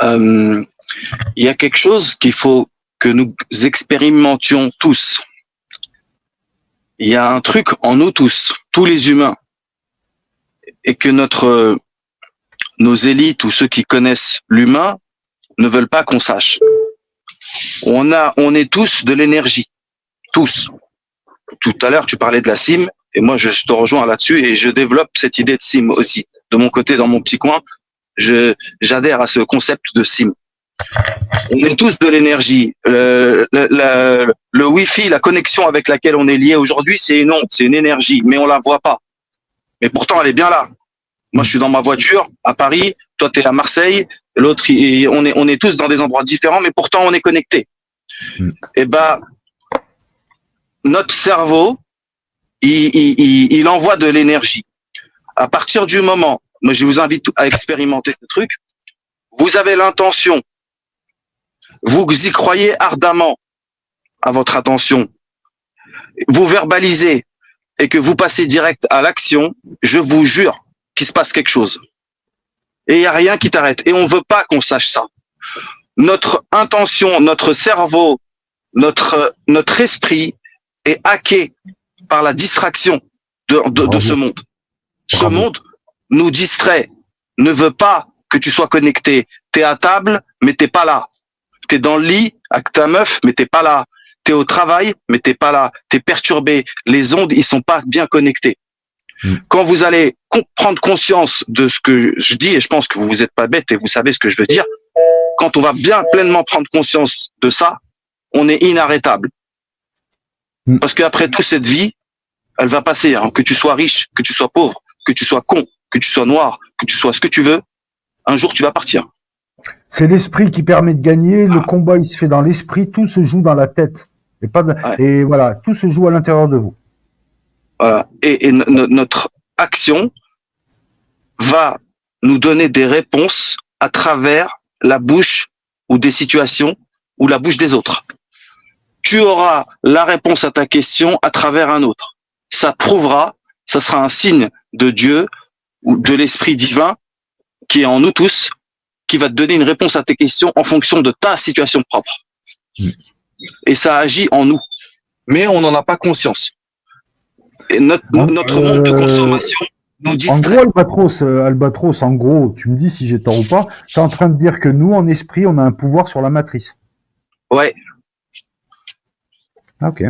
il y a quelque chose qu'il faut que nous expérimentions tous. Il y a un truc en nous tous les humains, et que nos élites ou ceux qui connaissent l'humain ne veulent pas qu'on sache. On est tous de l'énergie, tous. Tout à l'heure, tu parlais de la cime, et moi, je te rejoins là-dessus, et je développe cette idée de cime aussi. De mon côté, dans mon petit coin, j'adhère à ce concept de cime. On est tous de l'énergie. Le Wi-Fi, la connexion avec laquelle on est lié aujourd'hui, c'est une onde, c'est une énergie, mais on la voit pas. Mais pourtant, elle est bien là. Moi, je suis dans ma voiture à Paris, toi, tu es à Marseille, l'autre, on est tous dans des endroits différents, mais pourtant, on est connectés. Et ben, notre cerveau, il envoie de l'énergie. À partir du moment, moi, je vous invite à expérimenter ce truc, vous avez l'intention, vous y croyez ardemment à votre attention, vous verbalisez et que vous passez direct à l'action, je vous jure qu'il se passe quelque chose. Et il n'y a rien qui t'arrête. Et on ne veut pas qu'on sache ça. Notre intention, notre cerveau, notre esprit est hacké par la distraction de ce monde. Ce monde nous distrait, ne veut pas que tu sois connecté. Tu es à table, mais tu n'es pas là. Tu es dans le lit avec ta meuf, mais tu n'es pas là. Tu es au travail, mais tu n'es pas là. Tu es perturbé. Les ondes, ils sont pas bien connectés. Quand vous allez prendre conscience de ce que je dis, et je pense que vous n'êtes pas bête et vous savez ce que je veux dire, quand on va bien pleinement prendre conscience de ça, on est inarrêtable. Parce qu'après tout, cette vie, elle va passer. Hein. Que tu sois riche, que tu sois pauvre, que tu sois con, que tu sois noir, que tu sois ce que tu veux, un jour tu vas partir. C'est l'esprit qui permet de gagner. Le combat, il se fait dans l'esprit. Tout se joue dans la tête. Et voilà, tout se joue à l'intérieur de vous. Voilà. Et notre action va nous donner des réponses à travers la bouche ou des situations ou la bouche des autres. Tu auras la réponse à ta question à travers un autre. Ça prouvera, ça sera un signe de Dieu ou de l'esprit divin qui est en nous tous, qui va te donner une réponse à tes questions en fonction de ta situation propre. Et ça agit en nous. Mais on n'en a pas conscience. Et notre monde de consommation nous distrait. En gros, Albatros, en gros, tu me dis si j'ai tort ou pas, tu es en train de dire que nous, en esprit, on a un pouvoir sur la matrice. Ouais. Ok.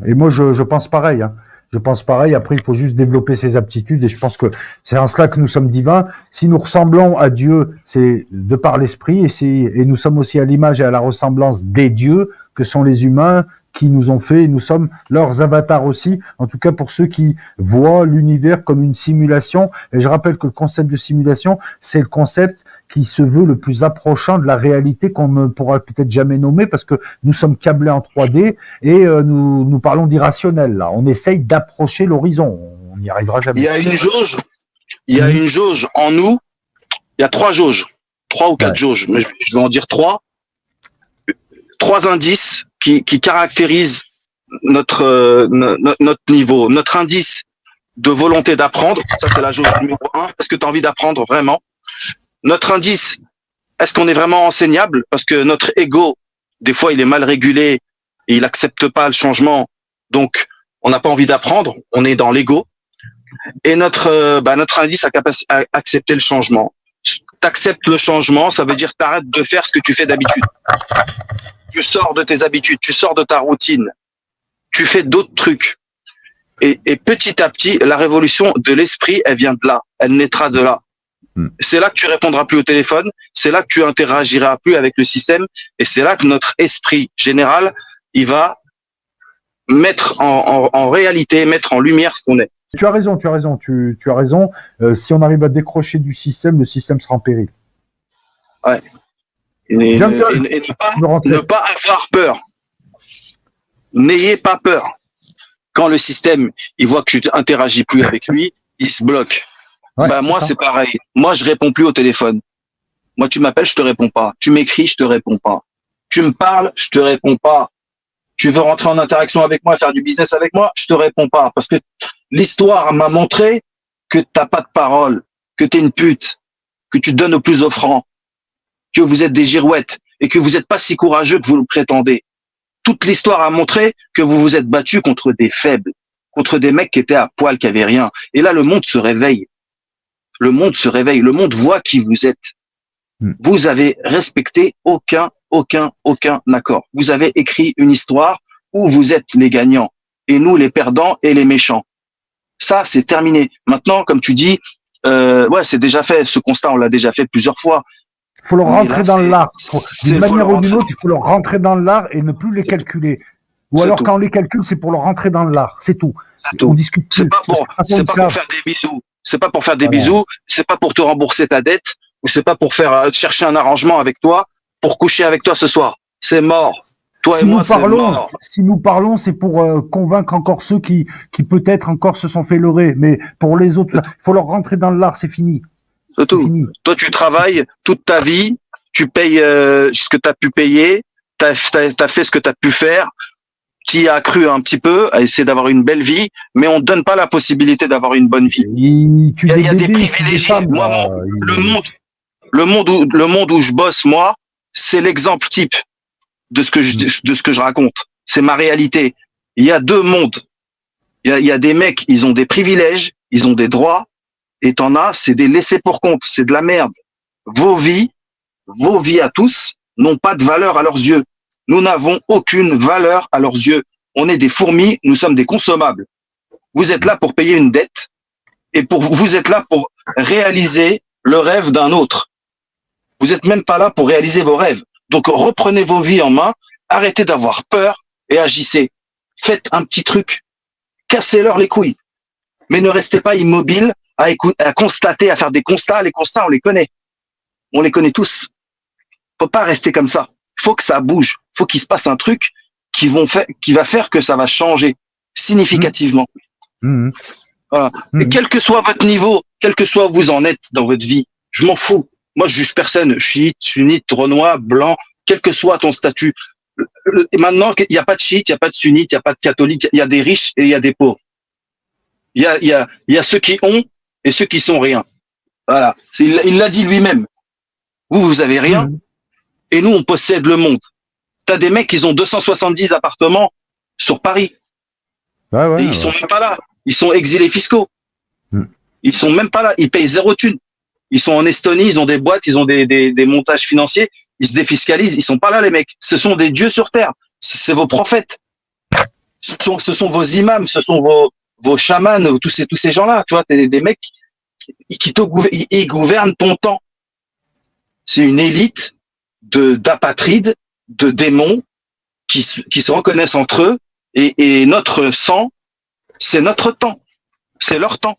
Et moi, je pense pareil. Hein. Je pense pareil. Après, il faut juste développer ses aptitudes. Et je pense que c'est en cela que nous sommes divins. Si nous ressemblons à Dieu, c'est de par l'esprit. Et nous sommes aussi à l'image et à la ressemblance des dieux que sont les humains qui nous ont fait. Et nous sommes leurs avatars aussi. En tout cas, pour ceux qui voient l'univers comme une simulation. Et je rappelle que le concept de simulation, c'est le concept qui se veut le plus approchant de la réalité qu'on ne pourra peut-être jamais nommer parce que nous sommes câblés en 3D et nous parlons d'irrationnel là. On essaye d'approcher l'horizon. On n'y arrivera jamais. Il y a une jauge en nous. Il y a 3 jauges. 3 ou 4 jauges. Mais je vais en dire 3. 3 indices qui caractérisent notre niveau. Notre indice de volonté d'apprendre. Ça, c'est la jauge numéro 1. Est-ce que tu as envie d'apprendre vraiment? Notre indice, est-ce qu'on est vraiment enseignable? Parce que notre ego, des fois, il est mal régulé et il accepte pas le changement. Donc, on n'a pas envie d'apprendre. On est dans l'ego. Et notre indice à accepter le changement. T'acceptes le changement, ça veut dire t'arrêtes de faire ce que tu fais d'habitude. Tu sors de tes habitudes, tu sors de ta routine. Tu fais d'autres trucs. Et petit à petit, la révolution de l'esprit, elle vient de là. Elle naîtra de là. C'est là que tu répondras plus au téléphone, c'est là que tu interagiras plus avec le système, et c'est là que notre esprit général, il va mettre en réalité, mettre en lumière ce qu'on est. Tu as raison. Si on arrive à décrocher du système, le système sera en péril. Ouais. Et ne pas avoir peur. N'ayez pas peur. Quand le système, il voit que tu n'interagis plus avec lui, il se bloque. Ouais, moi, c'est pareil. Moi, je réponds plus au téléphone. Moi, tu m'appelles, je te réponds pas. Tu m'écris, je te réponds pas. Tu me parles, je te réponds pas. Tu veux rentrer en interaction avec moi, faire du business avec moi, je te réponds pas. Parce que l'histoire m'a montré que t'as pas de parole, que t'es une pute, que tu donnes au plus offrant. que vous êtes des girouettes et que vous n'êtes pas si courageux que vous le prétendez. Toute l'histoire a montré que vous vous êtes battus contre des faibles, contre des mecs qui étaient à poil, qui avaient rien. Et là, le monde se réveille. Le monde se réveille. Le monde voit qui vous êtes. Vous avez respecté aucun accord. Vous avez écrit une histoire où vous êtes les gagnants et nous les perdants et les méchants. Ça, c'est terminé. Maintenant, comme tu dis, ouais, c'est déjà fait. Ce constat, on l'a déjà fait plusieurs fois. Il faut leur rentrer dans l'art. D'une manière ou d'une autre, il faut leur rentrer dans l'art et ne plus les calculer. Ou alors, quand on les calcule, c'est pour leur rentrer dans l'art. C'est tout. On discute plus. C'est pas pour faire des bisous. C'est pas pour faire des bisous. C'est pas pour te rembourser ta dette. Ou c'est pas pour faire chercher un arrangement avec toi pour coucher avec toi ce soir. C'est mort. Toi et moi, c'est mort. Si nous parlons, c'est pour convaincre encore ceux qui peut-être encore se sont fait leurrer. Mais pour les autres, il faut leur rentrer dans l'art. C'est fini. C'est tout. Fini. Toi, tu travailles toute ta vie, tu payes ce que tu as pu payer, tu as fait ce que tu as pu faire, tu y as cru un petit peu à essayer d'avoir une belle vie, mais on ne donne pas la possibilité d'avoir une bonne vie. Il y a des privilégiés. Moi, le monde où je bosse, moi, c'est l'exemple type de ce que je raconte. C'est ma réalité. Il y a deux mondes. Il y a des mecs, ils ont des privilèges, ils ont des droits, et t'en as, c'est des laissés pour compte, c'est de la merde. Vos vies à tous n'ont pas de valeur à leurs yeux. Nous n'avons aucune valeur à leurs yeux. On est des fourmis, nous sommes des consommables. Vous êtes là pour payer une dette et vous êtes là pour réaliser le rêve d'un autre. Vous n'êtes même pas là pour réaliser vos rêves. Donc reprenez vos vies en main, arrêtez d'avoir peur et agissez. Faites un petit truc, cassez-leur les couilles. Mais ne restez pas immobile à constater, à faire des constats. Les constats, on les connaît. On les connaît tous. Faut pas rester comme ça. Faut que ça bouge. Faut qu'il se passe un truc qui va faire que ça va changer significativement. Voilà. Et quel que soit votre niveau, quel que soit où vous en êtes dans votre vie, je m'en fous. Moi, je juge personne, chiite, sunnite, renois, blanc, quel que soit ton statut. Et maintenant, il n'y a pas de chiite, il n'y a pas de sunnite, il n'y a pas de catholique, il y a des riches et il y a des pauvres. Il y a ceux qui ont et ceux qui sont rien. Voilà. Il l'a dit lui-même. Vous avez rien et nous, on possède le monde. T'as des mecs, ils ont 270 appartements sur Paris. Et ils sont même pas là. Ils sont exilés fiscaux. Ils sont même pas là. Ils payent zéro thune. Ils sont en Estonie, ils ont des boîtes, ils ont des montages financiers. Ils se défiscalisent. Ils sont pas là, les mecs. Ce sont des dieux sur terre. C'est vos prophètes. Ce sont vos imams, ce sont vos chamans, tous ces gens-là. Tu vois, des mecs qui gouvernent ton temps. C'est une élite d'apatrides, de démons qui se reconnaissent entre eux et notre sang, c'est notre temps. C'est leur temps.